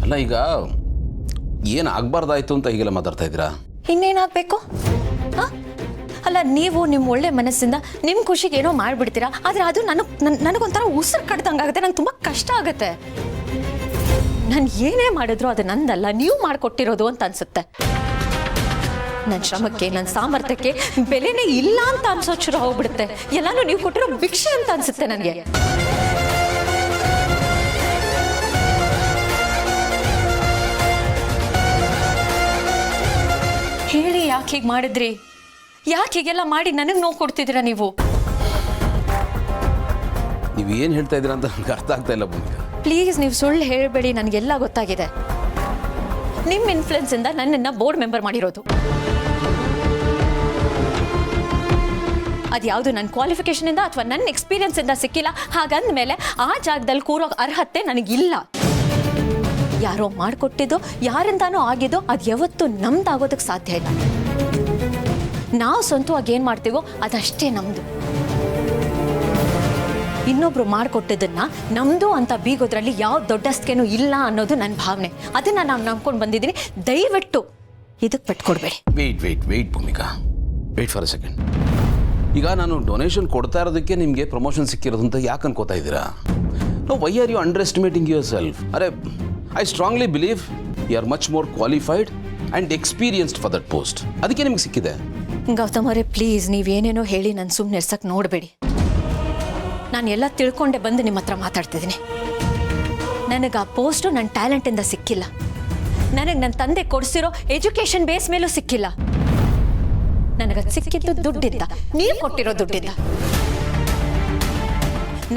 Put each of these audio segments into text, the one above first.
ಅಲ್ಲ ಈಗ ಏನು ಆಗಬಾರ್ದಾಯ್ತು ಅಂತ ಹೀಗೆಲ್ಲ ಮಾತಾಡ್ತಾ ಇದ್ದೀರಾ? ಇನ್ನೇನಾಗಬೇಕು? ಅಲ್ಲ, ನೀವು ನಿಮ್ಮ ಒಳ್ಳೆ ಮನಸ್ಸಿಂದ ನಿಮ್ಮ ಖುಷಿಗೆ ಏನೋ ಮಾಡಿಬಿಡ್ತೀರಾ, ಆದರೆ ಅದು ನನಗೊಂಥರ ಉಸಿರು ಕಡ್ದಂಗಾಗುತ್ತೆ. ನಂಗೆ ತುಂಬ ಕಷ್ಟ ಆಗುತ್ತೆ. ನಾನು ಏನೇ ಮಾಡಿದ್ರು ಅದು ನಂದಲ್ಲ, ನೀವು ಮಾಡಿಕೊಟ್ಟಿರೋದು ಅಂತ ಅನ್ಸುತ್ತೆ. ನನ್ನ ಶ್ರಮಕ್ಕೆ, ನನ್ನ ಸಾಮರ್ಥ್ಯಕ್ಕೆ ಬೆಲೆನೇ ಇಲ್ಲ ಅಂತ ಅನ್ಸೋ ಶುರು ಹೋಗ್ಬಿಡುತ್ತೆ. ಎಲ್ಲಾನು ನೀವು ಕೊಟ್ಟಿರೋ ಭಿಕ್ಷೆ ಅಂತ ಅನ್ಸುತ್ತೆ ನನಗೆ. ಹೇಳಿ, ಯಾಕೆ ಹೀಗೆ ಮಾಡಿದ್ರಿ? ಯಾಕೆ ಹೀಗೆಲ್ಲ ಮಾಡಿ ನನಗೆ ನೋವು ಕೊಡ್ತಿದ್ದೀರಾ ನೀವು? ನೀವು ಏನು ಹೇಳ್ತಾ ಇದ್ದೀರಾ ಅಂತ ನನಗೆ ಅರ್ಥ ಆಗ್ತಾ ಇಲ್ಲ ಭೂಮಿಕಾ. ಪ್ಲೀಸ್, ನೀವು ಸುಳ್ಳು ಹೇಳಬೇಡಿ. ನನಗೆಲ್ಲ ಗೊತ್ತಾಗಿದೆ. ನಿಮ್ಮ ಇನ್ಫ್ಲುಯೆನ್ಸಿಂದ ನನ್ನನ್ನು ಬೋರ್ಡ್ ಮೆಂಬರ್ ಮಾಡಿರೋದು. ಅದ್ಯಾವುದು ನನ್ನ ಕ್ವಾಲಿಫಿಕೇಷನಿಂದ ಅಥವಾ ನನ್ನ ಎಕ್ಸ್ಪೀರಿಯನ್ಸಿಂದ ಸಿಕ್ಕಿಲ್ಲ. ಹಾಗಂದ್ಮೇಲೆ ಆ ಜಾಗದಲ್ಲಿ ಕೂರೋ ಅರ್ಹತೆ ನನಗಿಲ್ಲ. ಯಾರೋ ಮಾಡಿಕೊಟ್ಟಿದ್ದು, ಯಾರಿಂದಾನೋ ಆಗಿದ್ದು, ಅದು ಯಾವತ್ತೂ ನಮ್ದಾಗೋದಕ್ಕೆ ಸಾಧ್ಯ ಇಲ್ಲ. ನಾವು ಸ್ವಂತವಾಗಿ ಏನು ಮಾಡ್ತೀವೋ ಅದಷ್ಟೇ ನಮ್ಮದು. ಇನ್ನೊಬ್ರು ಮಾಡಿಕೊಟ್ಟಿದ್ದನ್ನ ನಮ್ಮದು ಅಂತ ಬೀಗೋದ್ರಲ್ಲಿ ಯಾವ ದೊಡ್ಡಸ್ಕೇನೂ ಇಲ್ಲ ಅನ್ನೋದು ನನ್ನ ಭಾವನೆ. ಅದನ್ನು ನಾನು ನಂಬ್ಕೊಂಡು ಬಂದಿದ್ದೀನಿ. ದಯವಿಟ್ಟು ಇದಕ್ಕೆ ಪೆಟ್ಕೊಡ್ಬೇಡಿ. Wait Bhoomika, wait for a second. ಈಗ ನಾನು ಡೊನೇಷನ್ ಕೊಡ್ತಾ ಇರೋದಕ್ಕೆ ನಿಮಗೆ ಪ್ರಮೋಷನ್ ಸಿಕ್ಕಿರೋದು ಅಂತ ಯಾಕೆ ಅನ್ಕೋತಾ ಇದ್ದೀರಾ? No, why are you underestimating yourself? ಅರೆ, I strongly believe you are much more qualified and experienced for that post. ಅದಕ್ಕೆ ನಿಮಗೆ ಸಿಕ್ಕಿದೆ. ಗೌತಮ್ ಅವರೇ, ಪ್ಲೀಸ್ ನೀವೇನೇನೋ ಹೇಳಿ ನನ್ನ ಸುಮ್ಮನೆ ಇರ್ಸಕ್ಕೆ ನೋಡಬೇಡಿ. ನಾನು ಎಲ್ಲ ತಿಳ್ಕೊಂಡೆ ಬಂದು ನಿಮ್ಮ ಹತ್ರ ಮಾತಾಡ್ತಿದ್ದೀನಿ. ನನಗೆ ಆ ಪೋಸ್ಟು ನನ್ನ ಟ್ಯಾಲೆಂಟಿಂದ ಸಿಕ್ಕಿಲ್ಲ. ನನಗೆ ನನ್ನ ತಂದೆ ಕೊಡಿಸಿರೋ ಎಜುಕೇಷನ್ ಬೇಸ್ ಮೇಲೂ ಸಿಕ್ಕಿಲ್ಲ. ನನಗದು ಸಿಕ್ಕಿದ್ದು ದುಡ್ಡಿಂದ, ನೀವು ಕೊಟ್ಟಿರೋ ದುಡ್ಡಿಂದ.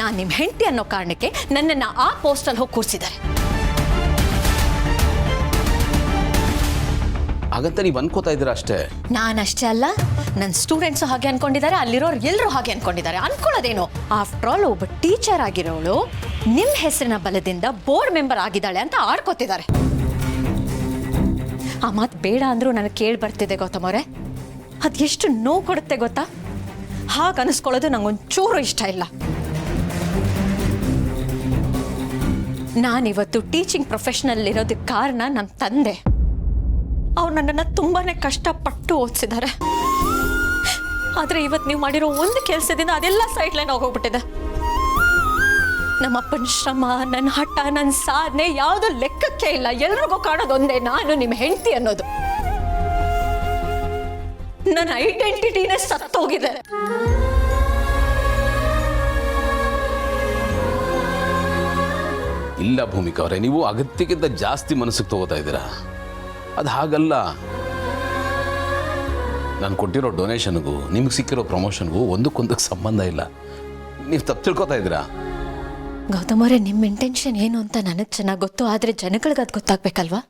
ನಾನು ನಿಮ್ಮ ಹೆಂಡತಿ ಅನ್ನೋ ಕಾರಣಕ್ಕೆ ನನ್ನನ್ನು ಆ ಪೋಸ್ಟಲ್ಲಿ ಹೋಗಿ ಕೂರಿಸಿದ್ದಾರೆ. ಹಾಗಂತ ನೀವು ಅನ್ಕೋತಾ ಇದ್ದೀರಾ ಅಷ್ಟೇ? ನಾನಷ್ಟೇ ಅಲ್ಲ, ನನ್ನ ಸ್ಟೂಡೆಂಟ್ಸು ಹಾಗೆ ಅನ್ಕೊಂಡಿದ್ದಾರೆ, ಅಲ್ಲಿರೋರು ಎಲ್ಲರೂ ಹಾಗೆ ಅನ್ಕೊಂಡಿದ್ದಾರೆ. ಅನ್ಕೊಳ್ಳೋದೇನು? ಆಫ್ಟರ್ ಆಲ್ ಒಬ್ಬ ಟೀಚರ್ ಆಗಿರೋಳು ನಿಮ್ಮ ಹೆಸರಿನ ಬಲದಿಂದ ಬೋರ್ಡ್ ಮೆಂಬರ್ ಆಗಿದ್ದಾಳೆ ಅಂತ ಆಡ್ಕೋತಿದ್ದಾರೆ. ಆ ಮಾತು ಬೇಡ ಅಂದರೂ ನನಗೆ ಕೇಳಿ ಬರ್ತಿದೆ ಗೌತಮ್ ಅವರೇ. ಅದು ಎಷ್ಟು ನೋವು ಕೊಡುತ್ತೆ ಗೊತ್ತಾ? ಹಾಗೆ ಅನಿಸ್ಕೊಳ್ಳೋದು ನಂಗೊಂಚೂರು ಇಷ್ಟ ಇಲ್ಲ. ನಾನಿವತ್ತು ಟೀಚಿಂಗ್ ಪ್ರೊಫೆಷನಲ್ ಇರೋದಕ್ಕೆ ಕಾರಣ ನನ್ನ ತಂದೆ. ಅವ್ರು ನನ್ನನ್ನು ತುಂಬಾ ಕಷ್ಟಪಟ್ಟು ಓದಿಸಿದ್ದಾರೆ. ಆದರೆ ಇವತ್ತು ನೀವು ಮಾಡಿರೋ ಒಂದು ಕೆಲಸದಿಂದ ಅದೆಲ್ಲ ಸೈಡ್ ಲೈನ್ ಹೋಗ್ಬಿಟ್ಟಿದೆ. ನಮ್ಮಪ್ಪನ ಶ್ರಮ, ನನ್ನ ಹಠ, ನನ್ನ ಸಾಧನೆ ಯಾವುದೋ ಲೆಕ್ಕಕ್ಕೆ ಇಲ್ಲ. ಎಲ್ರಿಗೂ ಕಾಣೋದೊಂದೇ, ನಾನು ನಿಮ್ಮ ಹೆಂಡತಿ ಅನ್ನೋದು. ನನ್ನ ಐಡೆಂಟಿಟಿನೇ ಸತ್ತೋಗಿದೆ. ಇಲ್ಲ ಭೂಮಿಕಾ ಅವರೇ, ನೀವು ಅಗತ್ಯಕ್ಕಿಂತ ಜಾಸ್ತಿ ಮನಸ್ಸಿಗೆ ತಗೋತಾ ಇದ್ದೀರಾ. ಅದು ಹಾಗಲ್ಲ. ನಾನು ಕೊಟ್ಟಿರೋ ಡೊನೇಷನ್ಗೂ ನಿಮ್ಗೆ ಸಿಕ್ಕಿರೋ ಪ್ರಮೋಷನ್ಗೂ ಒಂದಕ್ಕೊಂದಕ್ಕೆ ಸಂಬಂಧ ಇಲ್ಲ. ನೀವು ತಪ್ಪು ತಿಳ್ಕೊತಾ ಇದ್ದೀರಾ. ಗೌತಮ್ ಅವರೇ, ನಿಮ್ಮ ಇಂಟೆನ್ಷನ್ ಏನು ಅಂತ ನನಗೆ ಚೆನ್ನಾಗಿ ಗೊತ್ತು. ಆದರೆ ಜನಗಳಿಗೆ ಅದು ಗೊತ್ತಾಗ್ಬೇಕಲ್ವಾ?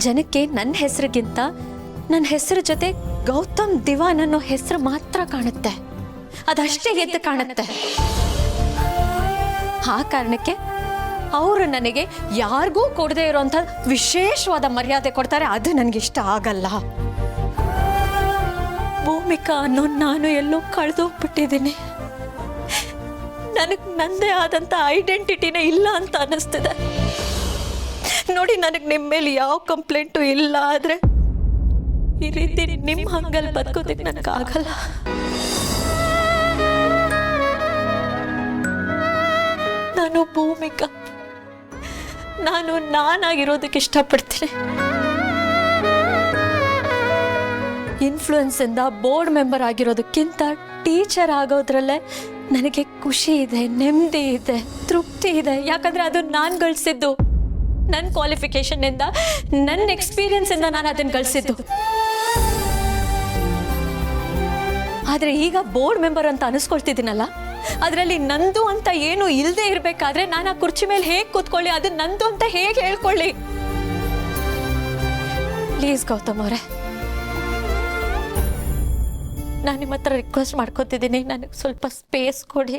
ಜನಕ್ಕೆ ನನ್ನ ಹೆಸರಿಗಿಂತ ನನ್ನ ಹೆಸರು ಜೊತೆ ಗೌತಮ್ ದಿವಾನ್ ಅನ್ನೋ ಹೆಸರು ಮಾತ್ರ ಕಾಣುತ್ತೆ. ಅದಷ್ಟೇ ಎದ್ದು ಕಾಣುತ್ತೆ. ಆ ಕಾರಣಕ್ಕೆ ಅವರು ನನಗೆ ಯಾರಿಗೂ ಕೊಡದೇ ಇರೋಂಥ ವಿಶೇಷವಾದ ಮರ್ಯಾದೆ ಕೊಡ್ತಾರೆ. ಅದು ನನಗಿಷ್ಟ ಆಗಲ್ಲ. ಭೂಮಿಕಾ ಅನ್ನೋ ನಾನು ಎಲ್ಲೋ ಕಳೆದೋಗ್ಬಿಟ್ಟಿದ್ದೀನಿ. ನನಗೆ ನನ್ನದೇ ಆದಂಥ ಐಡೆಂಟಿಟಿನೇ ಇಲ್ಲ ಅಂತ ಅನ್ನಿಸ್ತಿದೆ. ನೋಡಿ, ನನಗೆ ನಿಮ್ಮ ಮೇಲೆ ಯಾವ ಕಂಪ್ಲೇಂಟು ಇಲ್ಲ. ಆದರೆ ಈ ರೀತಿ ನಿಮ್ಮ ಹಂಗಲ್ಲಿ ಬದುಕೋದಕ್ಕೆ ನನಗಾಗಲ್ಲ. ನಾನು ಭೂಮಿಕಾ, ನಾನು ನಾನಾಗಿರೋದಕ್ಕೆ ಇಷ್ಟಪಡ್ತೀನಿ. ಇನ್ಫ್ಲೂಯೆನ್ಸಿಂದ ಬೋರ್ಡ್ ಮೆಂಬರ್ ಆಗಿರೋದಕ್ಕಿಂತ ಟೀಚರ್ ಆಗೋದ್ರಲ್ಲೇ ನನಗೆ ಖುಷಿ ಇದೆ, ನೆಮ್ಮದಿ ಇದೆ, ತೃಪ್ತಿ ಇದೆ. ಯಾಕಂದರೆ ಅದು ನಾನು ಗಳಿಸಿದ್ದು. ನನ್ನ ಕ್ವಾಲಿಫಿಕೇಷನ್ನಿಂದ, ನನ್ನ ಎಕ್ಸ್ಪೀರಿಯನ್ಸಿಂದ ನಾನು ಅದನ್ನು ಗಳಿಸಿದ್ದು. ಆದರೆ ಈಗ ಬೋರ್ಡ್ ಮೆಂಬರ್ ಅಂತ ಅನಿಸ್ಕೊಳ್ತಿದ್ದೀನಲ್ಲ, ಅದರಲ್ಲಿ ನಂದು ಅಂತ ಏನು ಇಲ್ಲದೆ ಇರಬೇಕಾದ್ರೆ ನಾನು ಆ ಕುರ್ಚಿ ಮೇಲೆ ಹೇಗೆ ಕೂತ್ಕೊಳ್ಳಿ? ಅದು ನಂದು ಅಂತ ಹೇಗೆ ಹೇಳ್ಕೊಳ್ಳಿ? ಪ್ಲೀಸ್ ಗೌತಮ್ ಅವರೇ, ನಾನು ನಿಮ್ಮ ಹತ್ರ ರಿಕ್ವೆಸ್ಟ್ ಮಾಡ್ಕೊತಿದ್ದೀನಿ, ನನಗೆ ಸ್ವಲ್ಪ ಸ್ಪೇಸ್ ಕೊಡಿ.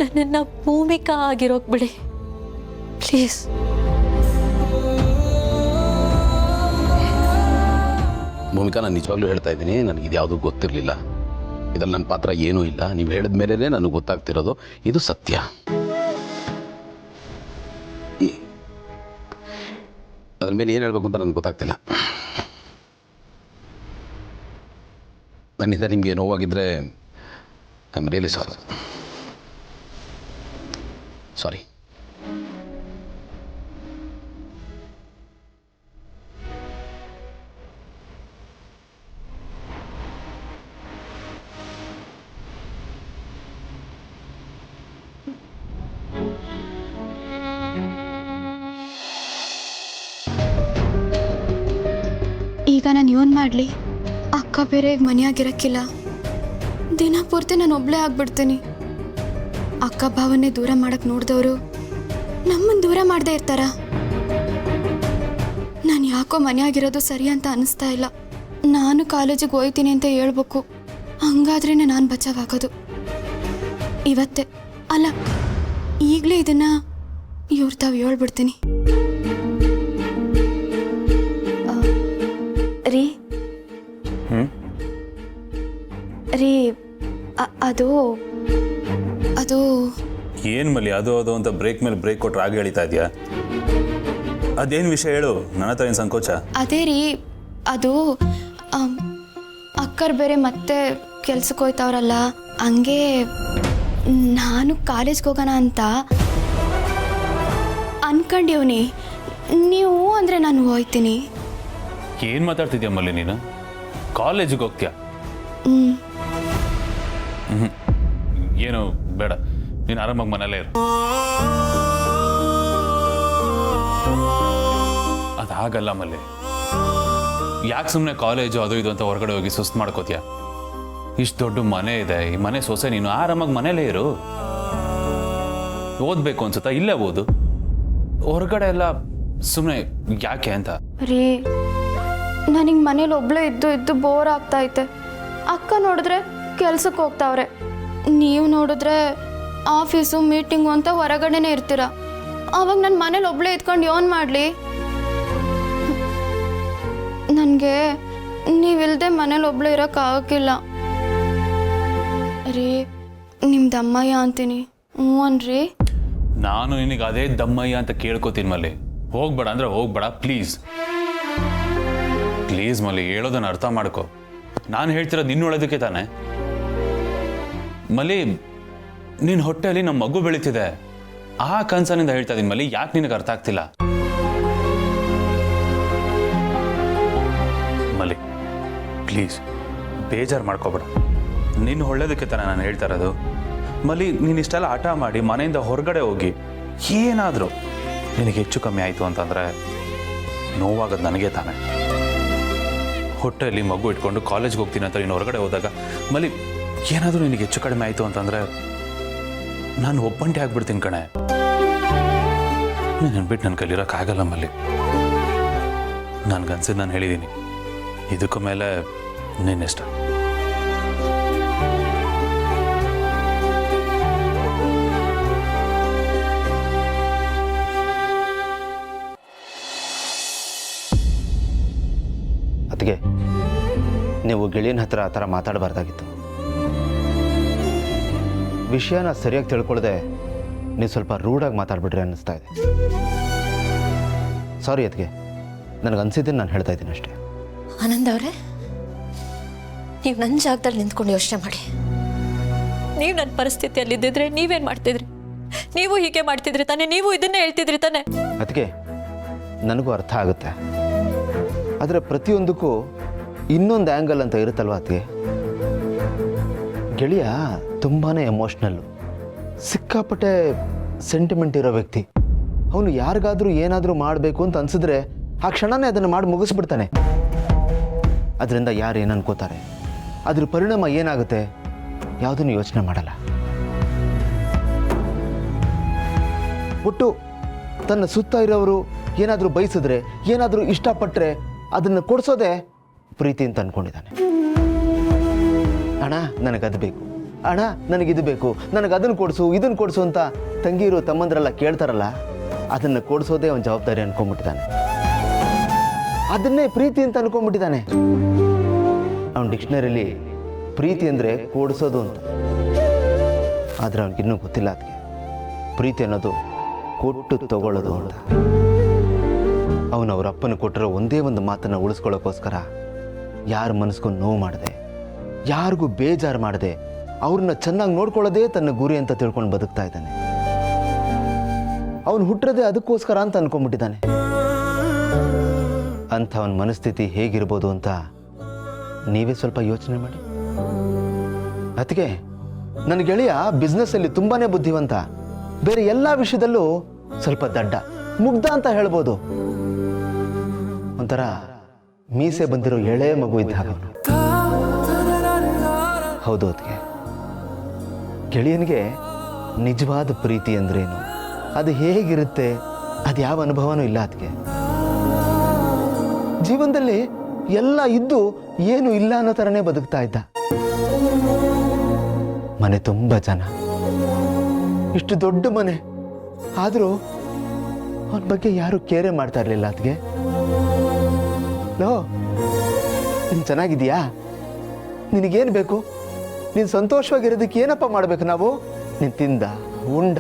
ನನ್ನನ್ನು ಭೂಮಿಕಾ ಆಗಿರೋಕೆ ಬಿಡಿ ಪ್ಲೀಸ್. ಭೂಮಿಕಾ, ನಾನು ನಿಜವಾಗ್ಲೂ ಹೇಳ್ತಾ ಇದ್ದೀನಿ, ನನಗೆ ಇದು ಯಾವುದೂ ಗೊತ್ತಿರಲಿಲ್ಲ. ಇದ್ರಲ್ಲಿ ನನ್ನ ಪಾತ್ರ ಏನೂ ಇಲ್ಲ. ನೀವು ಹೇಳಿದ ಮೇಲೇ ನನಗೆ ಗೊತ್ತಾಗ್ತಿರೋದು ಇದು ಸತ್ಯ. ಅದ್ರ ಮೇಲೆ ಏನು ಹೇಳಬೇಕು ಅಂತ ನನಗೆ ಗೊತ್ತಾಗ್ತಿಲ್ಲ. ನನ್ನಿಂದ ನಿಮಗೆ ನೋವಾಗಿದ್ದರೆ ಐ ಆಮ್ ರಿಯಲಿ ಸಾರಿ. ಈಗ ನಾನು ಏನು ಮಾಡಲಿ? ಅಕ್ಕ ಬೇರೆ ಮನೆಯಾಗಿರಕ್ಕಿಲ್ಲ. ದಿನ ಪೂರ್ತಿ ನಾನು ಒಬ್ಬಳೇ ಆಗ್ಬಿಡ್ತೀನಿ. ಅಕ್ಕ ಭಾವನೆ ದೂರ ಮಾಡಕ್ಕೆ ನೋಡಿದವರು ನಮ್ಮನ್ನು ದೂರ ಮಾಡದೇ ಇರ್ತಾರ? ನಾನು ಯಾಕೋ ಮನೆಯಾಗಿರೋದು ಸರಿ ಅಂತ ಅನಿಸ್ತಾ ಇಲ್ಲ. ನಾನು ಕಾಲೇಜಿಗೆ ಹೋಯ್ತೀನಿ ಅಂತ ಹೇಳ್ಬೇಕು, ಹಂಗಾದ್ರೇ ನಾನು ಬಚಾವಾಗೋದು. ಇವತ್ತೇ ಅಲ್ಲ, ಈಗಲೇ ಇದನ್ನು ಇವ್ರ ತಾವು ಹೇಳ್ಬಿಡ್ತೀನಿ. ರೀ ಅದು ಏನು ಮಲ್ಲಿ ಅದು ಅಂತ ಬ್ರೇಕ್ ಮೇಲೆ ಬ್ರೇಕ್ ಕೊಟ್ರೆ ಆಗ ಹೇಳ್ತಾ ಇದೆಯಾ? ಅದೇನು ವಿಷಯ ಹೇಳು, ನನ್ನ ಹತ್ರ ಏನು ಸಂಕೋಚ? ಅದೇ ರೀ, ಅದು ಅಕ್ಕರ್ ಬೇರೆ ಮತ್ತೆ ಕೆಲ್ಸಕ್ಕೆ ಹೋಯ್ತವ್ರಲ್ಲ, ಹಂಗೆ ನಾನು ಕಾಲೇಜ್ಗೆ ಹೋಗೋಣ ಅಂತ ಅನ್ಕೊಂಡಿವ್ನಿ. ನೀವು ಅಂದರೆ ನಾನು ಹೋಯ್ತೀನಿ. ಏನು ಮಾತಾಡ್ತಿದ್ಯಾ ಮಲ್ಲಿ ನೀನು? ಕಾಲೇಜಿಗೆ ಹೋಗ್ತೀಯಾ? ಏನು ಬೇಡ, ನೀನು ಆರಾಮಾಗಿ ಮನೇಲೇ ಇರು. ಅದಾಗಲ್ಲ ಮಲ್ಲಿ. ಯಾಕೆ ಸುಮ್ಮನೆ ಕಾಲೇಜು ಅದು ಇದು ಅಂತ ಹೊರಗಡೆ ಹೋಗಿ ಸುಸ್ತು ಮಾಡ್ಕೋತೀಯ? ಇಷ್ಟು ದೊಡ್ಡ ಮನೆ ಇದೆ, ಈ ಮನೆ ಸೊಸೆ ನೀನು, ಆರಾಮಾಗಿ ಮನೇಲೇ ಇರು. ಓದಬೇಕು ಅನ್ಸುತ್ತಾ? ಇಲ್ಲೇ ಓದು. ಹೊರಗಡೆ ಎಲ್ಲ ಸುಮ್ಮನೆ ಯಾಕೆ ಅಂತ. ರೀ, ನನಗೆ ಮನೇಲಿ ಒಬ್ಳೆ ಇದ್ದು ಬೋರ್ ಆಗ್ತೈತೆ. ಅಕ್ಕ ನೋಡಿದ್ರೆ ಕೆಲ್ಸಕ್ಕೆ ಹೋಗ್ತಾವ್ರೆ, ನೀವು ನೋಡಿದ್ರೆ ಆಫೀಸು ಮೀಟಿಂಗು ಅಂತ ಹೊರಗಡೆನೇ ಇರ್ತೀರ. ಆವಾಗ ನನ್ನ ಮನೇಲಿ ಒಬ್ಳೆ ಇದ್ಕೊಂಡು ಏನು ಮಾಡಲಿ? ನನಗೆ ನೀವಿಲ್ಲದೆ ಮನೇಲಿ ಒಬ್ಳೆ ಇರೋಕ್ಕಾಗಕ್ಕಿಲ್ಲ ರೀ. ನಿಮ್ಮ ದಮ್ಮಯ್ಯ ಅಂತೀನಿ, ಹ್ಞೂ ಅನ್ರಿ. ನಾನು ನಿನಗೆ ಅದೇ ದಮ್ಮಯ್ಯ ಅಂತ ಕೇಳ್ಕೊತೀನಿ ಮಲ್ಲಿ. ಹೋಗ್ಬೇಡ ಅಂದರೆ ಹೋಗ್ಬೇಡ, ಪ್ಲೀಸ್ ಪ್ಲೀಸ್ ಮಲ್ಲಿ, ಹೇಳೋದನ್ನ ಅರ್ಥ ಮಾಡ್ಕೊ. ನಾನು ಹೇಳ್ತಿರೋದು ನಿನ್ನೊಳದಕ್ಕೆ ತಾನೆ ಮಲ್ಲಿ. ನಿನ್ನ ಹೊಟ್ಟೆಯಲ್ಲಿ ನಮ್ಮ ಮಗು ಬೆಳೀತಿದೆ, ಆ ಕನಸನಿಂದ ಹೇಳ್ತಾ ಇದೀನಿ ಮಲ್ಲಿ. ಯಾಕೆ ನಿನಗೆ ಅರ್ಥ ಆಗ್ತಿಲ್ಲ ಮಲ್ಲಿ? ಪ್ಲೀಸ್ ಬೇಜಾರು ಮಾಡ್ಕೋಬೇಡ. ನಿನ್ನ ಒಳ್ಳೇದಕ್ಕೆ ತಾನೆ ನಾನು ಹೇಳ್ತಾ ಇರೋದು ಮಲ್ಲಿ. ನೀನು ಇಷ್ಟೆಲ್ಲ ಹಠ ಮಾಡಿ ಮನೆಯಿಂದ ಹೊರಗಡೆ ಹೋಗಿ ಏನಾದರೂ ನಿನಗೆ ಹೆಚ್ಚು ಕಮ್ಮಿ ಆಯಿತು ಅಂತಂದರೆ ನೋವಾಗೋದು ನನಗೆ ತಾನೆ. ಹೊಟ್ಟೆಯಲ್ಲಿ ಮಗು ಇಟ್ಕೊಂಡು ಕಾಲೇಜ್ಗೆ ಹೋಗ್ತೀನಿ ಅಂತ ನೀನು ಹೊರಗಡೆ ಹೋದಾಗ ಮಲ್ಲಿ, ಏನಾದರೂ ನಿನಗೆ ಹೆಚ್ಚು ಕಡಿಮೆ ಆಯಿತು ಅಂತಂದರೆ ನಾನು ಒಬ್ಬಂಟಿ ಆಗ್ಬಿಡ್ತೀನಿ ಕಣೆ. ನೀನು ಬಿಟ್ಟು ನನ್ನ ಕೈಲಿರೋಕ್ಕಾಗಲ್ಲ ಮಲ್ಲಿ. ನನಗನ್ಸಿದ್ದು ನಾನು ಹೇಳಿದ್ದೀನಿ, ಇದಕ್ಕೂ ಮೇಲೆ ನಿನ್ನಿಷ್ಟ. ಅದಕ್ಕೆ ನೀವು ಗೆಳೆಯನ ಹತ್ರ ಆ ಥರ ಮಾತಾಡಬಾರ್ದಾಗಿತ್ತು. ವಿಷಯನ ಸರಿಯಾಗಿ ತಿಳ್ಕೊಳ್ಳದೆ ನೀವು ಸ್ವಲ್ಪ ರೂಢಾಗಿ ಮಾತಾಡ್ಬಿಟ್ರಿ ಅನ್ನಿಸ್ತಾ ಇದೆ. ಸಾರಿ ಅದಕ್ಕೆ, ನನಗನ್ಸಿದ್ದನ್ನು ನಾನು ಹೇಳ್ತಾ ಇದ್ದೀನಿ ಅಷ್ಟೇ. ಆನಂದ್ ಅವರೇ, ನೀವು ನನ್ನ ಜಾಗದಲ್ಲಿ ನಿಂತ್ಕೊಂಡು ಯೋಚನೆ ಮಾಡಿ. ನೀವು ನನ್ನ ಪರಿಸ್ಥಿತಿಯಲ್ಲಿದ್ದಿದ್ರೆ ನೀವೇನು ಮಾಡ್ತಿದ್ರಿ? ನೀವು ಹೀಗೆ ಮಾಡ್ತಿದ್ರಿ ತಾನೆ? ನೀವು ಇದನ್ನೇ ಹೇಳ್ತಿದ್ರಿ ತಾನೆ? ಅದಕ್ಕೆ ನನಗೂ ಅರ್ಥ ಆಗುತ್ತೆ, ಆದರೆ ಪ್ರತಿಯೊಂದಕ್ಕೂ ಇನ್ನೊಂದು ಆ್ಯಂಗಲ್ ಅಂತ ಇರುತ್ತಲ್ವ ಅದಕ್ಕೆ. ಗೆಳೆಯ ತುಂಬಾ ಎಮೋಷ್ನಲ್ಲು, ಸಿಕ್ಕಾಪಟ್ಟೆ ಸೆಂಟಿಮೆಂಟ್ ಇರೋ ವ್ಯಕ್ತಿ. ಅವನು ಯಾರಿಗಾದರೂ ಏನಾದರೂ ಮಾಡಬೇಕು ಅಂತ ಅನಿಸಿದ್ರೆ ಆ ಕ್ಷಣನೇ ಅದನ್ನು ಮಾಡಿ ಮುಗಿಸ್ಬಿಡ್ತಾನೆ. ಅದರಿಂದ ಯಾರು ಏನು ಅನ್ಕೋತಾರೆ, ಅದ್ರ ಪರಿಣಾಮ ಏನಾಗುತ್ತೆ, ಯಾವುದನ್ನು ಯೋಚನೆ ಮಾಡಲ್ಲ. ಒಟ್ಟು ತನ್ನ ಸುತ್ತ ಇರೋರು ಏನಾದರೂ ಬಯಸಿದ್ರೆ, ಏನಾದರೂ ಇಷ್ಟಪಟ್ಟರೆ ಅದನ್ನು ಕೊಡಿಸೋದೇ ಪ್ರೀತಿ ಅಂತ ಅಂದ್ಕೊಂಡಿದ್ದಾನೆ. ಅಣ್ಣ ನನಗದು ಬೇಕು, ಅಣ್ಣ ನನಗಿದು ಬೇಕು, ನನಗೆ ಅದನ್ನು ಕೊಡಿಸು ಇದನ್ನು ಕೊಡಿಸು ಅಂತ ತಂಗಿರು ತಮ್ಮಂದ್ರೆಲ್ಲ ಕೇಳ್ತಾರಲ್ಲ, ಅದನ್ನು ಕೊಡಿಸೋದೇ ಅವನ ಜವಾಬ್ದಾರಿ ಅನ್ಕೊಂಡ್ಬಿಟ್ಟಿದ್ದಾನೆ. ಅದನ್ನೇ ಪ್ರೀತಿ ಅಂತ ಅನ್ಕೊಂಡ್ಬಿಟ್ಟಿದ್ದಾನೆ. ಅವನ ಡಿಕ್ಷನರಿಲಿ ಪ್ರೀತಿ ಅಂದರೆ ಕೂಡಿಸೋದು ಅಂತ. ಆದರೆ ಅವನಿಗಿನ್ನೂ ಗೊತ್ತಿಲ್ಲ ಅದಕ್ಕೆ ಪ್ರೀತಿ ಅನ್ನೋದು ಕೊಟ್ಟು ತಗೊಳ್ಳೋದು ಅಂತ. ಅವನು ಅವ್ರ ಅಪ್ಪನ ಕೊಟ್ಟಿರೋ ಒಂದೇ ಒಂದು ಮಾತನ್ನು ಉಳಿಸ್ಕೊಳ್ಳೋಕ್ಕೋಸ್ಕರ ಯಾರ ಮನಸ್ಗೂ ನೋವು ಮಾಡದೆ, ಯಾರಿಗೂ ಬೇಜಾರು ಮಾಡದೆ, ಅವ್ರನ್ನ ಚೆನ್ನಾಗಿ ನೋಡ್ಕೊಳ್ಳೋದೇ ತನ್ನ ಗುರಿ ಅಂತ ತಿಳ್ಕೊಂಡು ಬದುಕ್ತಾ ಇದ್ದಾನೆ. ಅವನು ಹುಟ್ಟಿರೋದೇ ಅದಕ್ಕೋಸ್ಕರ ಅಂತ ಅನ್ಕೊಂಡ್ಬಿಟ್ಟಿದ್ದಾನೆ. ಅಂಥ ಅವನ ಮನಸ್ಥಿತಿ ಹೇಗಿರ್ಬೋದು ಅಂತ ನೀವೇ ಸ್ವಲ್ಪ ಯೋಚನೆ ಮಾಡಿ. ಅದಕ್ಕೆ ನನ್ನ ಗೆಳೆಯ ಬಿಸ್ನೆಸ್ಸಲ್ಲಿ ತುಂಬಾ ಬುದ್ಧಿವಂತ, ಬೇರೆ ಎಲ್ಲ ವಿಷಯದಲ್ಲೂ ಸ್ವಲ್ಪ ದಡ್ಡ, ಮುಗ್ಧ ಅಂತ ಹೇಳ್ಬೋದು. ಒಂಥರ ಮೀಸೆ ಬಂದಿರೋ ಎಳೆ ಮಗು ಇದ್ದ ಹಾಗೆ ಅವನು. ಹೌದು, ಅದಕ್ಕೆ ಗೆಳೆಯನಿಗೆ ನಿಜವಾದ ಪ್ರೀತಿ ಅಂದ್ರೇನು, ಅದು ಹೇಗಿರುತ್ತೆ, ಅದು ಯಾವ ಅನುಭವನೂ ಇಲ್ಲ. ಅದಕ್ಕೆ ಜೀವನದಲ್ಲಿ ಎಲ್ಲ ಇದ್ದು ಏನು ಇಲ್ಲ ಅನ್ನೋ ಥರನೇ ಬದುಕ್ತಾ ಇದ್ದ. ಮನೆ ತುಂಬ ಜನ, ಇಷ್ಟು ದೊಡ್ಡ ಮನೆ, ಆದರೂ ಅವನ ಬಗ್ಗೆ ಯಾರು ಕೇರೆ ಮಾಡ್ತಾ ಇರಲಿಲ್ಲ. ಅದಕ್ಕೆ ಲೋ, ನೀನು ಚೆನ್ನಾಗಿದೀಯಾ, ನಿನಗೇನು ಬೇಕು, ನೀನು ಸಂತೋಷವಾಗಿರೋದಕ್ಕೆ ಏನಪ್ಪ ಮಾಡಬೇಕು ನಾವು, ನೀನು ತಿಂದ ಉಂಡ,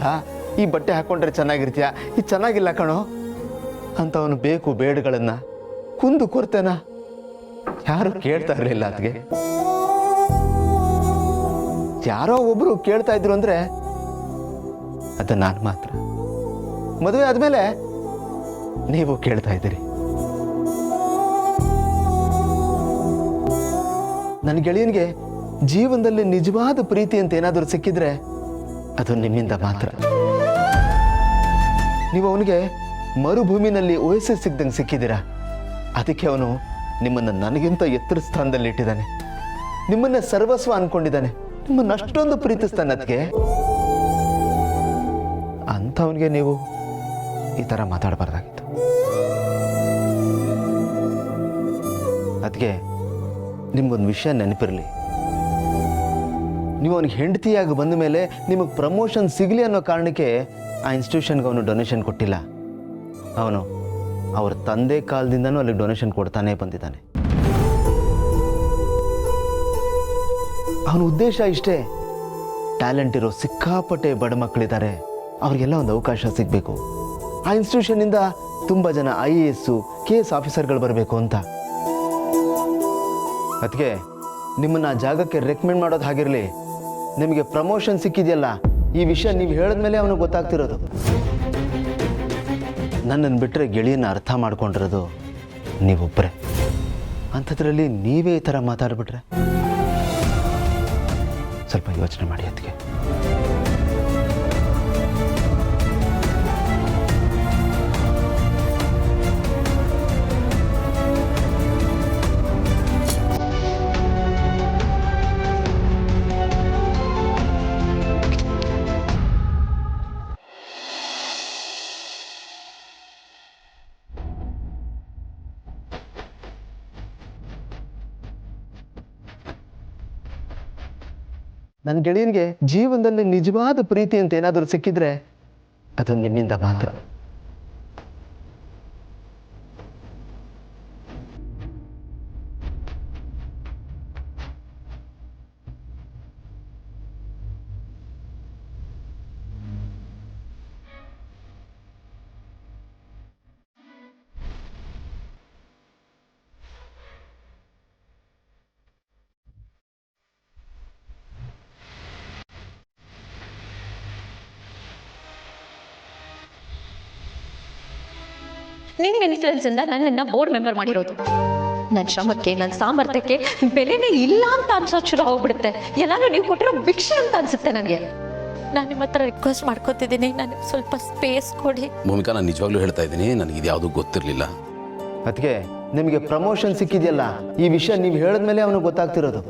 ಈ ಬಟ್ಟೆ ಹಾಕ್ಕೊಂಡ್ರೆ ಚೆನ್ನಾಗಿರ್ತೀಯ, ಇದು ಚೆನ್ನಾಗಿಲ್ಲ ಕಣೋ ಅಂತ ಅವನು ಬೇಕು ಬೇಡಗಳನ್ನು ಕುಂದು ಕೊರತೆನ ಯಾರು ಕೇಳ್ತಾ ಇರಲಿಲ್ಲ. ಅದಕ್ಕೆ ಯಾರೋ ಒಬ್ರು ಕೇಳ್ತಾ ಇದ್ರು ಅಂದ್ರೆ ಅದು ನಾನು ಮಾತ್ರ. ಮದುವೆ ಆದ್ಮೇಲೆ ನೀವು ಕೇಳ್ತಾ ಇದ್ದೀರಿ. ನನ್ನ ಗೆಳೆಯನಿಗೆ ಜೀವನದಲ್ಲಿ ನಿಜವಾದ ಪ್ರೀತಿ ಅಂತ ಏನಾದರೂ ಸಿಕ್ಕಿದ್ರೆ ಅದು ನಿಮ್ಮಿಂದ ಮಾತ್ರ. ನೀವು ಅವನಿಗೆ ಮರುಭೂಮಿನಲ್ಲಿ ಓಯಸಿಸ್ ಸಿಕ್ದಂಗೆ ಸಿಕ್ಕಿದ್ದೀರಾ. ಅದಕ್ಕೆ ಅವನು ನಿಮ್ಮನ್ನು ನನಗಿಂತ ಎತ್ತರ ಸ್ಥಾನದಲ್ಲಿ ಇಟ್ಟಿದ್ದಾನೆ, ನಿಮ್ಮನ್ನ ಸರ್ವಸ್ವ ಅನ್ಕೊಂಡಿದ್ದಾನೆ, ನಿಮ್ಮನ್ನು ಅಷ್ಟೊಂದು ಪ್ರೀತಿಸ್ತಾನೆ. ಅದಕ್ಕೆ ಅಂಥವನಿಗೆ ನೀವು ಈ ಥರ ಮಾತಾಡಬಾರ್ದಾಗಿತ್ತು. ಅದಕ್ಕೆ ನಿಮ್ಗೊಂದು ವಿಷಯ ನೆನಪಿರಲಿ, ನೀವು ಅವನಿಗೆ ಹೆಂಡತಿಯಾಗಿ ಬಂದ ಮೇಲೆ ನಿಮಗೆ ಪ್ರಮೋಷನ್ ಸಿಗಲಿ ಅನ್ನೋ ಕಾರಣಕ್ಕೆ ಆ ಇನ್ಸ್ಟಿಟ್ಯೂಷನ್ಗೆ ಅವನು ಡೊನೇಷನ್ ಕೊಟ್ಟಿಲ್ಲ. ಅವನು ಅವ್ರ ತಂದೆ ಕಾಲದಿಂದನೂ ಅಲ್ಲಿಗೆ ಡೊನೇಷನ್ ಕೊಡ್ತಾನೆ ಬಂದಿದ್ದಾನೆ. ಅವನ ಉದ್ದೇಶ ಇಷ್ಟೇ, ಟ್ಯಾಲೆಂಟ್ ಇರೋ ಸಿಕ್ಕಾಪಟ್ಟೆ ಬಡ ಮಕ್ಕಳಿದ್ದಾರೆ, ಅವ್ರಿಗೆಲ್ಲ ಒಂದು ಅವಕಾಶ ಸಿಗಬೇಕು, ಆ ಇನ್ಸ್ಟಿಟ್ಯೂಷನ್ನಿಂದ ತುಂಬ ಜನ IAS KS ಆಫೀಸರ್ಗಳು ಬರಬೇಕು ಅಂತ. ಅದಕ್ಕೆ ನಿಮ್ಮನ್ನು ಆ ಜಾಗಕ್ಕೆ ರೆಕಮೆಂಡ್ ಮಾಡೋದು ಹಾಗಿರಲಿ, ನಿಮಗೆ ಪ್ರಮೋಷನ್ ಸಿಕ್ಕಿದೆಯಲ್ಲ ಈ ವಿಷಯ ನೀವು ಹೇಳಿದ್ಮೇಲೆ ಅವನಿಗೆ ಗೊತ್ತಾಗ್ತಿರೋದು. ನನ್ನನ್ನು ಬಿಟ್ಟರೆ ಗೆಳೆಯನ್ನ ಅರ್ಥ ಮಾಡ್ಕೊಂಡಿರೋದು ನೀವೊಬ್ಬರೇ. ಅಂಥದ್ರಲ್ಲಿ ನೀವೇ ಈ ಥರ ಮಾತಾಡ್ಬಿಟ್ರೆ ಸ್ವಲ್ಪ ಯೋಚನೆ ಮಾಡಿ. ಅದಕ್ಕೆ ನನ್ನ ಗೆಳೆಯನಿಗೆ ಜೀವನದಲ್ಲಿ ನಿಜವಾದ ಪ್ರೀತಿ ಅಂತ ಏನಾದರೂ ಸಿಕ್ಕಿದ್ರೆ ಅದು ನಿಮ್ಮಿಂದ ಮಾತ್ರ. ನಿನ್ನ ಇನ್ಫ್ಲುಯೆನ್ಸಿಂದ ನನ್ನನ್ನು ಬೋರ್ಡ್ ಮೆಂಬರ್ ಮಾಡಿರೋದು. ನನ್ನ ಶ್ರಮಕ್ಕೆ, ನನ್ನ ಸಾಮರ್ಥ್ಯಕ್ಕೆ ಬೆಲೆನೇ ಇಲ್ಲ ಅಂತ ಅನ್ಸೋದು ಶುರು ಹೋಗ್ಬಿಡುತ್ತೆ. ಎಲ್ಲಾನು ನೀವು ಕೊಟ್ಟಿರೋ ಭಿಕ್ಷೆ ಅಂತ ಅನ್ಸುತ್ತೆ ನನಗೆ. ನಾನು ನಿಮ್ಮ ಹತ್ರ ರಿಕ್ವೆಸ್ಟ್ ಮಾಡ್ಕೊತಿದ್ದೀನಿ, ನನಗೆ ಸ್ವಲ್ಪ ಸ್ಪೇಸ್ ಕೊಡಿ. ಭೂಮಿಕಾ, ನಾನು ನಿಜವಾಗ್ಲೂ ಹೇಳ್ತಾ ಇದ್ದೀನಿ, ನನಗೆ ಇದು ಯಾವುದೂ ಗೊತ್ತಿರಲಿಲ್ಲ. ಅದಕ್ಕೆ ನಿಮಗೆ ಪ್ರಮೋಷನ್ ಸಿಕ್ಕಿದೆಯಲ್ಲ ಈ ವಿಷಯ ನೀವು ಹೇಳಿದ್ಮೇಲೆ ಅವನಿಗೆ ಗೊತ್ತಾಗ್ತಿರೋದು.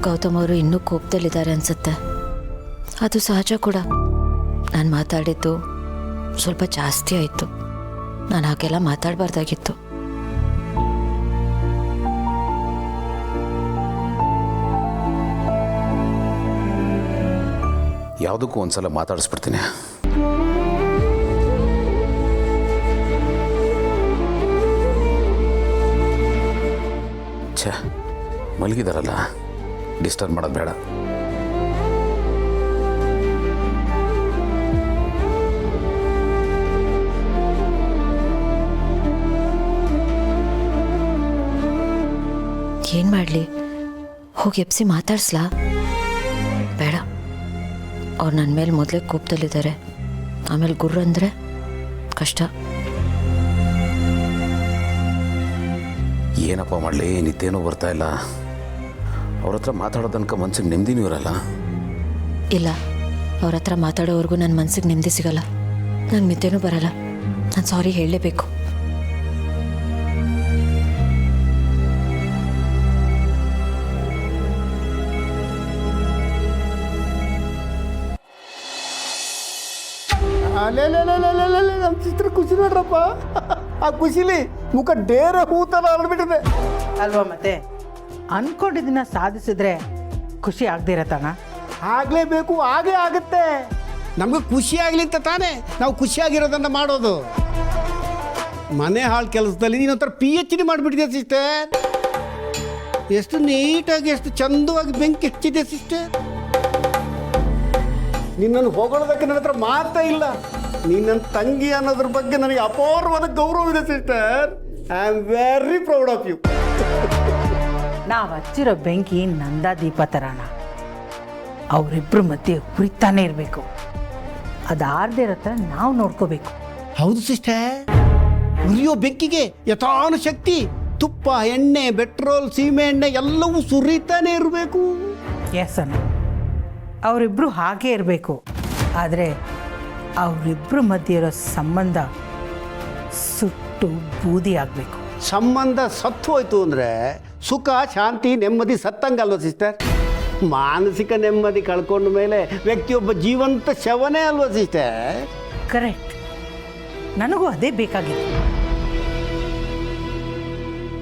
ಗೌತಮ್ ಅವರು ಇನ್ನೂ ಕೋಪದಲ್ಲಿದ್ದಾರೆ ಅನ್ಸುತ್ತೆ. ಅದು ಸಹಜ ಕೂಡ. ನಾನು ಮಾತಾಡಿದ್ದು ಸ್ವಲ್ಪ ಜಾಸ್ತಿ ಆಯಿತು. ನಾನು ಹಾಗೆಲ್ಲ ಮಾತಾಡಬಾರ್ದಾಗಿತ್ತು. ಯಾವುದಕ್ಕೂ ಒಂದ್ಸಲ ಮಾತಾಡಿಸ್ಬಿಡ್ತೀನಿ. ಛೇ, ಮಲಗಿದಾರಲ್ಲ, ಡಿಸ್ಟರ್ಬ್ ಮಾಡೋದು ಬೇಡ. ಏನು ಮಾಡಲಿ, ಹೋಗಿ ಎಪ್ಸಿ ಮಾತಾಡ್ಸ್ಲಾ? ಬೇಡ, ಅವ್ರು ನನ್ನ ಮೇಲೆ ಮೊದಲೇ ಕೋಪದಲ್ಲಿದ್ದಾರೆ. ಆಮೇಲೆ ಗುರ್ರ ಅಂದರೆ ಕಷ್ಟ. ಏನಪ್ಪ ಮಾಡಲಿ, ನಿದ್ದೆನೂ ಬರ್ತಾ ಇಲ್ಲ. ಅವ್ರ ಹತ್ರ ಮಾತಾಡೋ ತನಕ ಮನ್ಸಿಗೆ ನೆಮ್ಮದಿನೂ ಇರಲ್ಲ. ಇಲ್ಲ, ಅವ್ರ ಹತ್ರ ಮಾತಾಡೋವರೆಗೂ ನನ್ನ ಮನ್ಸಿಗೆ ನೆಮ್ಮದಿ ಸಿಗಲ್ಲ, ನಂಗೆ ನಿದ್ದೆನೂ ಬರಲ್ಲ. ನಾನು ಸಾರಿ ಹೇಳಲೇಬೇಕು. ನಮ್ಮ ಚಿತ್ರ ಖುಷಿ ನೋಡ್ರಪ್ಪ. ಆ ಖುಷಿಲಿ ಮುಖ ಡೇರೆ ಹೂತರ ಅಲ್ಬಿಟ್ಟಿದೆ ಅಲ್ವಾ? ಮತ್ತೆ ಅನ್ಕೊಂಡಿದ್ದನ್ನ ಸಾಧಿಸಿದ್ರೆ ಖುಷಿ ಆಗದಿರತ್ತಣ್ಣ. ಆಗಲೇಬೇಕು, ಹಾಗೇ ಆಗುತ್ತೆ. ನಮಗೆ ಖುಷಿ ಆಗಲಿ ಅಂತ ತಾನೇ ನಾವು ಖುಷಿಯಾಗಿರೋದನ್ನು ಮಾಡೋದು. ಮನೆ ಹಾಳು ಕೆಲಸದಲ್ಲಿ ನೀನೊಂಥರ PhD ಮಾಡಿಬಿಟ್ಟಿದೆ ಸಿಸ್ಟರ್. ಎಷ್ಟು ನೀಟಾಗಿ, ಎಷ್ಟು ಚಂದವಾಗಿ ಬೆಂಕಿ ಹಚ್ಚಿದೆ ಸಿಸ್ಟರ್. ನಿನ್ನನ್ನು ಹೊಗಳೋದಕ್ಕೆ ನನ್ನ ಹತ್ರ ಮಾತೇ ಇಲ್ಲ. ನೀನು ನನ್ನ ತಂಗಿ ಅನ್ನೋದ್ರ ಬಗ್ಗೆ ನನಗೆ ಅಪಾರವಾದ ಗೌರವ ಇದೆ sister. I am very proud of you. ನಾವು ಹಚ್ಚಿರೋ ಬೆಂಕಿ ನಂದ ದೀಪ ತರಾಣ, ಅವರಿಬ್ಬರ ಮಧ್ಯೆ ಹುರಿತಾನೆ ಇರಬೇಕು. ಅದು ಆರದೇ ಇರೋ ಥರ ನಾವು ನೋಡ್ಕೋಬೇಕು. ಹೌದು ಸಿಸ್ಟರ್, ಉರಿಯೋ ಬೆಂಕಿಗೆ ಯಥಾನು ಶಕ್ತಿ ತುಪ್ಪ, ಎಣ್ಣೆ, ಪೆಟ್ರೋಲ್, ಸೀಮೆ ಎಣ್ಣೆ ಎಲ್ಲವೂ ಸುರಿತಾನೆ ಇರಬೇಕು. ಎಸ್ ಅಣ್ಣ, ಅವರಿಬ್ಬರು ಹಾಗೇ ಇರಬೇಕು. ಆದರೆ ಅವರಿಬ್ಬರ ಮಧ್ಯೆ ಇರೋ ಸಂಬಂಧ ಸುಟ್ಟು ಬೂದಿ ಆಗಬೇಕು. ಸಂಬಂಧ ಸತ್ತು ಹೋಯ್ತು ಅಂದರೆ ಸುಖ, ಶಾಂತಿ, ನೆಮ್ಮದಿ ಸತ್ತಂಗಲ್ವ ಸಿಸ್ಟರ್? ಮಾನಸಿಕ ನೆಮ್ಮದಿ ಕಳ್ಕೊಂಡ ಮೇಲೆ ವ್ಯಕ್ತಿಯೊಬ್ಬ ಜೀವಂತ ಶವನೇ ಅಲ್ವ ಸಿಸ್ಟರ್? ಕರೆಕ್ಟ್, ನನಗೂ ಅದೇ ಬೇಕಾಗಿತ್ತು.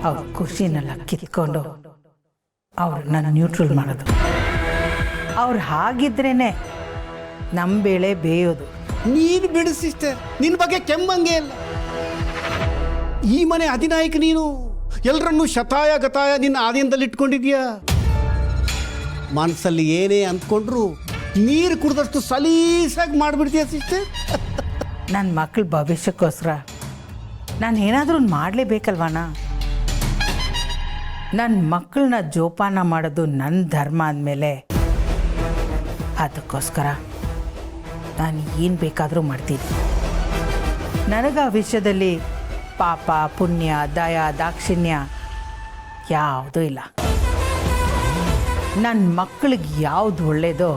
ಅವ್ರ ಖುಷಿನೆಲ್ಲ ಕಿತ್ಕೊಂಡು ಅವ್ರನ್ನ ನ್ಯೂಟ್ರಲ್ ಮಾಡೋದು. ಅವ್ರು ಹಾಗಿದ್ರೇನೆ ನಮ್ಮ ಬೇಳೆ ಬೇಯೋದು. ನೀನು ಬಿಡು ಸಿಸ್ಟರ್, ನಿನ್ನ ಬಗ್ಗೆ ಕೆಮ್ಮಂಗೆ ಇಲ್ಲ. ಈ ಮನೆ ಅಧಿನಾಯಕ ನೀನು. ಎಲ್ಲರನ್ನೂ ಶತಾಯ ಗತಾಯ ನಿನ್ನ ಆದಿನದಲ್ಲಿ ಇಟ್ಕೊಂಡಿದ್ಯಾ. ಮನಸ್ಸಲ್ಲಿ ಏನೇ ಅಂದ್ಕೊಂಡ್ರು ನೀರು ಕುಡಿದಷ್ಟು ಸಲೀಸಾಗಿ ಮಾಡಿಬಿಡ್ತೀಯ ಸಿಸ್ಟರ್. ನನ್ನ ಮಕ್ಕಳ ಭವಿಷ್ಯಕ್ಕೋಸ್ಕರ ನಾನು ಏನಾದರೂ ಮಾಡಲೇಬೇಕಲ್ವಾನ. ನನ್ನ ಮಕ್ಕಳನ್ನ ಜೋಪಾನ ಮಾಡೋದು ನನ್ನ ಧರ್ಮ ಅಂದಮೇಲೆ ಅದಕ್ಕೋಸ್ಕರ ನಾನು ಏನು ಬೇಕಾದರೂ ಮಾಡ್ತೀನಿ. ನನಗೆ ಆ ವಿಷಯದಲ್ಲಿ ಪಾಪ, ಪುಣ್ಯ, ದಯ, ದಾಕ್ಷಿಣ್ಯ ಯಾವುದೂ ಇಲ್ಲ. ನನ್ನ ಮಕ್ಕಳಿಗೆ ಯಾವುದು ಒಳ್ಳೆಯದೋ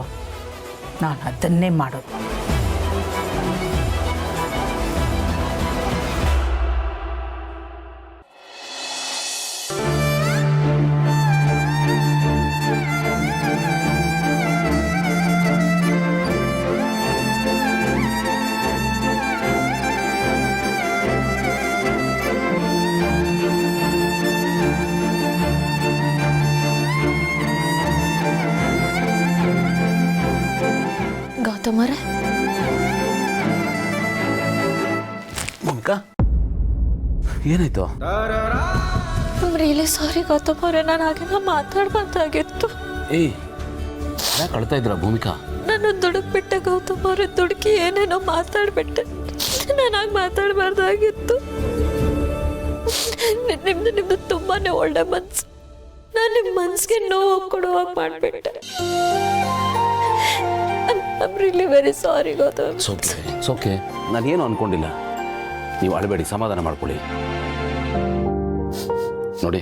ನಾನು ಅದನ್ನೇ ಮಾಡೋದು. ಗೌತಮರೇ, ಭೂಮಿಕಾ, ಏನಾಯ್ತು? ರಿಯಲಿ ಸಾರಿ ಗೌತಮರೇ, ನಾನು ಹಾಗೆಲ್ಲ ಮಾತಾಡ್ಬಾರ್ದಾಗಿತ್ತು. ಏಯ್, ಯಾಕೆ ಅಳ್ತಾ ಇದ್ರ ಭೂಮಿಕಾ? ನಾನು ದುಡುಕ್ಬಿಟ್ಟೆ ಗೌತಮರೇ, ದುಡುಕಿ ಏನೇನೋ ಮಾತಾಡ್ಬಿಟ್ಟೆ. ನಾನು ಹಾಗೆ ಮಾತಾಡಬಾರ್ದಾಗಿತ್ತು. ನಿಮ್ದು ತುಂಬಾನೇ ಒಳ್ಳೆ ಮನ್ಸು. ನಾನು ನಿಮ್ಮ ಮನ್ಸಿಗೆ ನೋವು ಕೊಡುವಾಗ ಮಾಡಿಬಿಟ್ಟೆ. I'm really very sorry Gautam. ಸೋಕೆ, ನಾನೇನು ಅನ್ಕೊಂಡಿಲ್ಲ. ನೀವು ಅಳಬೇಡಿ, ಸಮಾಧಾನ ಮಾಡ್ಕೊಳ್ಳಿ. ನೋಡಿ,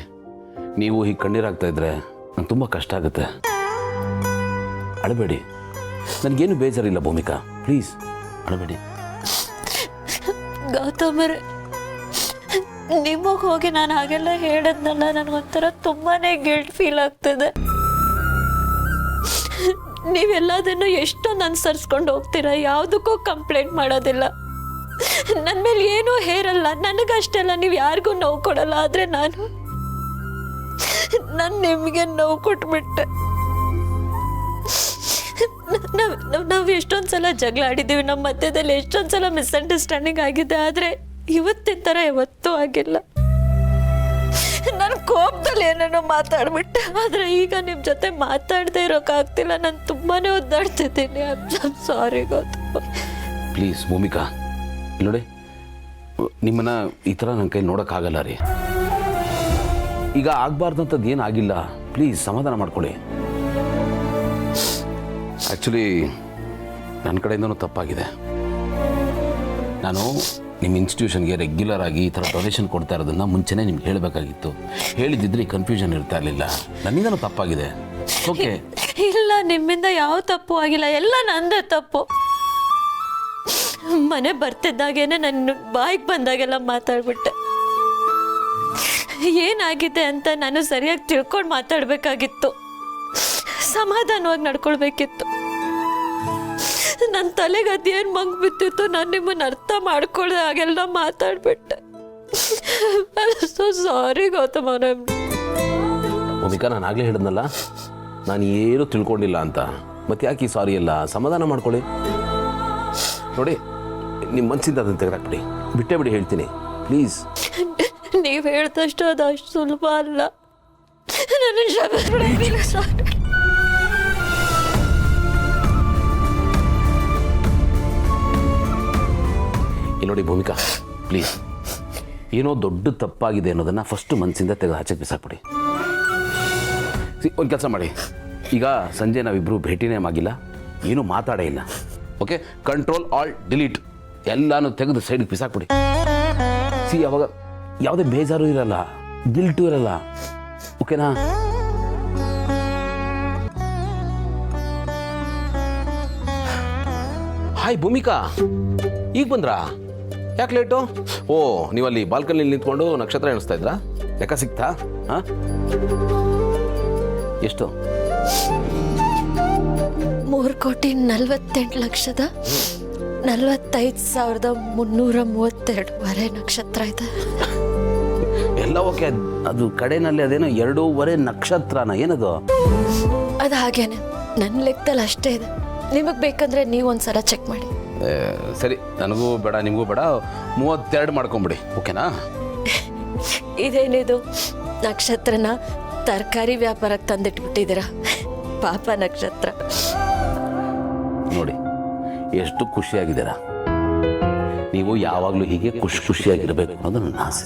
ನೀವು ಹೀಗೆ ಕಣ್ಣೀರಾಗ್ತಾ ಇದ್ರೆ ನಂಗೆ ತುಂಬ ಕಷ್ಟ ಆಗುತ್ತೆ. ಅಳಬೇಡಿ, ನನಗೇನು ಬೇಜಾರಿಲ್ಲ ಭೂಮಿಕಾ, ಪ್ಲೀಸ್ ಅಳಬೇಡಿ. ಗೌತಮರೇ, ನಿಮಗೆ ಹೋಗಿ ನಾನು ಹಾಗೆಲ್ಲ ಹೇಳಿದ್ನಲ್ಲ, ನನಗೊಂಥರ ತುಂಬಾನೇ ಗಿಲ್ಟ್ ಫೀಲ್ ಆಗ್ತದೆ. ನೀವೆಲ್ಲದನ್ನು ಎಷ್ಟೊಂದು ಅನುಸರಿಸ್ಕೊಂಡು ಹೋಗ್ತೀರಾ, ಯಾವುದಕ್ಕೂ ಕಂಪ್ಲೇಂಟ್ ಮಾಡೋದಿಲ್ಲ. ನನ್ನ ಮೇಲೆ ಏನೂ ಹೇರಲ್ಲ, ನನಗಷ್ಟೆಲ್ಲ ನೀವು ಯಾರಿಗೂ ನೋವು ಕೊಡಲ್ಲ. ಆದರೆ ನಾನು ನಿಮಗೆ ನೋವು ಕೊಟ್ಬಿಟ್ಟೆ. ನಾವು ಎಷ್ಟೊಂದು ಸಲ ಜಗಳ ಆಡಿದ್ದೀವಿ, ನಮ್ಮ ಮಧ್ಯದಲ್ಲಿ ಎಷ್ಟೊಂದು ಸಲ ಮಿಸ್ಅಂಡರ್ಸ್ಟ್ಯಾಂಡಿಂಗ್ ಆಗಿದೆ, ಆದರೆ ಇವತ್ತಿನ ಥರ ಯಾವತ್ತೂ ಆಗಿಲ್ಲ. ನಾನು ಕೋಪದಲ್ಲಿ ಏನೇನೋ ಮಾತಾಡ್ಬಿಟ್ಟೆ, ಆದರೆ ಈಗ ನಿಮ್ಮ ಜೊತೆ ಮಾತಾಡದೇ ಇರೋಕ್ಕಾಗ್ತಿಲ್ಲ. ನಾನು ತುಂಬಾ ಒದ್ದಾಡ್ತಿದ್ದೀನಿ. ಸಾರಿ ಗೌತಮ್. ಪ್ಲೀಸ್ ಭೂಮಿಕಾ, ನೋಡಿ ನಿಮ್ಮನ್ನು ಈ ಥರ ನನ್ನ ಕೈ ನೋಡೋಕ್ಕಾಗಲ್ಲ ರೀ. ಈಗ ಆಗಬಾರ್ದಂಥದ್ದು ಏನಾಗಿಲ್ಲ, ಪ್ಲೀಸ್ ಸಮಾಧಾನ ಮಾಡ್ಕೊಳ್ಳಿ. ಆ್ಯಕ್ಚುಲಿ ನನ್ನ ಕಡೆಯಿಂದನೂ ತಪ್ಪಾಗಿದೆ. ನಾನು ನಿಮ್ಮ ಇನ್ಸ್ಟಿಟ್ಯೂಷನ್ಗೆ ರೆಗ್ಯುಲರ್ ಆಗಿ ಈ ಥರ ಡೊನೇಷನ್ ಕೊಡ್ತಾ ಇರೋದನ್ನು ಮುಂಚೆನೇ ನಿಮ್ಗೆ ಹೇಳಬೇಕಾಗಿತ್ತು. ಹೇಳಿದ್ದಿದ್ರೆ ಈ ಕನ್ಫ್ಯೂಷನ್ ಇರ್ತಾ ಇರಲಿಲ್ಲ. ನನ್ನಿಂದನೂ ತಪ್ಪಾಗಿದೆ. ಓಕೆ. ಇಲ್ಲ, ನಿಮ್ಮಿಂದ ಯಾವ ತಪ್ಪು ಆಗಿಲ್ಲ, ಎಲ್ಲ ನಂದೇ ತಪ್ಪು. ಮನೆ ಬರ್ತಿದ್ದಾಗೇನೆ ನನ್ನ ಬಾಯಿಗೆ ಬಂದಾಗೆಲ್ಲ ಮಾತಾಡ್ಬಿಟ್ಟೆ. ಏನಾಗಿದೆ ಅಂತ ನಾನು ಸರಿಯಾಗಿ ತಿಳ್ಕೊಂಡು ಮಾತಾಡಬೇಕಾಗಿತ್ತು, ಸಮಾಧಾನವಾಗಿ ನಡ್ಕೊಳ್ಬೇಕಿತ್ತು. ನನ್ನ ತಲೆಗೆ ಅದೇನು ಮಂಗ್ ಬಿತ್ತಿತ್ತು, ನಾನು ನಿಮ್ಮನ್ನು ಅರ್ಥ ಮಾಡ್ಕೊಳ್ದೆ ಹಾಗೆಲ್ಲ ಮಾತಾಡ್ಬಿಟ್ಟೆ. ಸೊ ಸಾರಿ ಗೌತಮ್ ಅವರೇ. ಭೂಮಿಕಾ, ನಾನು ಆಗಲೇ ಹೇಳಿದ್ನಲ್ಲ, ನಾನು ಏನೂ ತಿಳ್ಕೊಂಡಿಲ್ಲ ಅಂತ. ಮತ್ತೆ ಯಾಕೆ ಈ ಸಾರಿ ಎಲ್ಲ? ಸಮಾಧಾನ ಮಾಡ್ಕೊಳ್ಳಿ. ನೋಡಿ, ನಿಮ್ಮ ಮನಸ್ಸಿಂದ ಅದನ್ನು ತೆಗೆದಾಕ್ಬಿಡಿ, ಬಿಟ್ಟೇ ಬಿಡಿ ಹೇಳ್ತೀನಿ ಪ್ಲೀಸ್. ನೀವು ಹೇಳ್ದಷ್ಟು ಅದು ಅಷ್ಟು ಸುಲಭ ಅಲ್ಲ. ನನ್ನ ಕ್ಷಮಿಸ್ಬಿಡಿ ಸಾರಿ. ನೋಡಿ ಭೂಮಿಕಾ, ಪ್ಲೀಸ್, ಏನೋ ದೊಡ್ಡ ತಪ್ಪಾಗಿದೆ ಅನ್ನೋದನ್ನು ಫಸ್ಟ್ ಮನಸ್ಸಿಂದ ತೆಗೆದು ಆಚೆಗೆ ಬಿಸಾಕ್ಬಿಡಿ. ಒಂದು ಕೆಲಸ ಮಾಡಿ, ಈಗ ಸಂಜೆ ನಾವಿಬ್ಬರು ಭೇಟಿನೇ ಆಗಿಲ್ಲ, ಏನೂ ಮಾತಾಡೇ ಇಲ್ಲ. ಓಕೆ, ಕಂಟ್ರೋಲ್ ಆಲ್ ಡಿಲೀಟ್ ಎಲ್ಲನೂ ತೆಗೆದು ಸೈಡಿಗೆ ಬಿಸಾಕ್ಬಿಡಿ. ಅವಾಗ ಯಾವುದೇ ಬೇಜಾರು ಇರಲ್ಲ, ಗಿಲ್ಟು ಇರಲ್ಲ. ಓಕೆನಾ? ಹಾಯ್ ಭೂಮಿಕಾ, ಈಗ ಬಂದ್ರಾ? ಯಾಕೆ ಲೇಟು? ಓ, ನೀವಲ್ಲಿ ಬಾಲ್ಕನಿಲಿ ನಿಂತ್ಕೊಂಡು ನಕ್ಷತ್ರ ಎಣಿಸ್ತಾ ಇದ್ರಾ? ಲೆಕ್ಕ ಸಿಕ್ತಾ? ಹಾಂ, ಎಷ್ಟು? 3,48,45,332 ನಕ್ಷತ್ರ ಇದೆ. ಎಲ್ಲ ಓಕೆ. ಅದು ಕಡೆನಲ್ಲಿ ಅದೇನೋ 2.5 ನಕ್ಷತ್ರನ? ಏನದು? ಅದು ಹಾಗೇನೆ, ನನ್ನ ಲೆಕ್ಕದಲ್ಲಿ ಅಷ್ಟೇ ಇದೆ. ನಿಮಗೆ ಬೇಕಂದ್ರೆ ನೀವು ಒಂದ್ಸಲ ಚೆಕ್ ಮಾಡಿ. ಸರಿ, ನನಗೂ ಬೇಡ ನಿಮಗೂ ಬೇಡ, 32 ಮಾಡ್ಕೊಂಬಿಡಿ. ಓಕೆನಾ? ಇದೇನಿದು, ನಕ್ಷತ್ರನ ತರಕಾರಿ ವ್ಯಾಪಾರಕ್ಕೆ ತಂದಿಟ್ಬಿಟ್ಟಿದ್ದೀರಾ? ಪಾಪ ನಕ್ಷತ್ರ. ನೋಡಿ ಎಷ್ಟು ಖುಷಿಯಾಗಿದ್ದೀರಾ. ನೀವು ಯಾವಾಗಲೂ ಹೀಗೆ ಖುಷಿಯಾಗಿರಬೇಕು ಅನ್ನೋದು ನನ್ನ ಆಸೆ.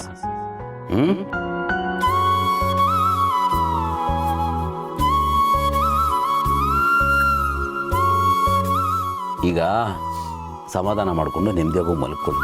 ಈಗ ಸಮಾಧಾನ ಮಾಡಿಕೊಂಡು ನೆಮ್ಮದಿಯಾಗೂ ಮಲ್ಕೊಳ್ಳಿ.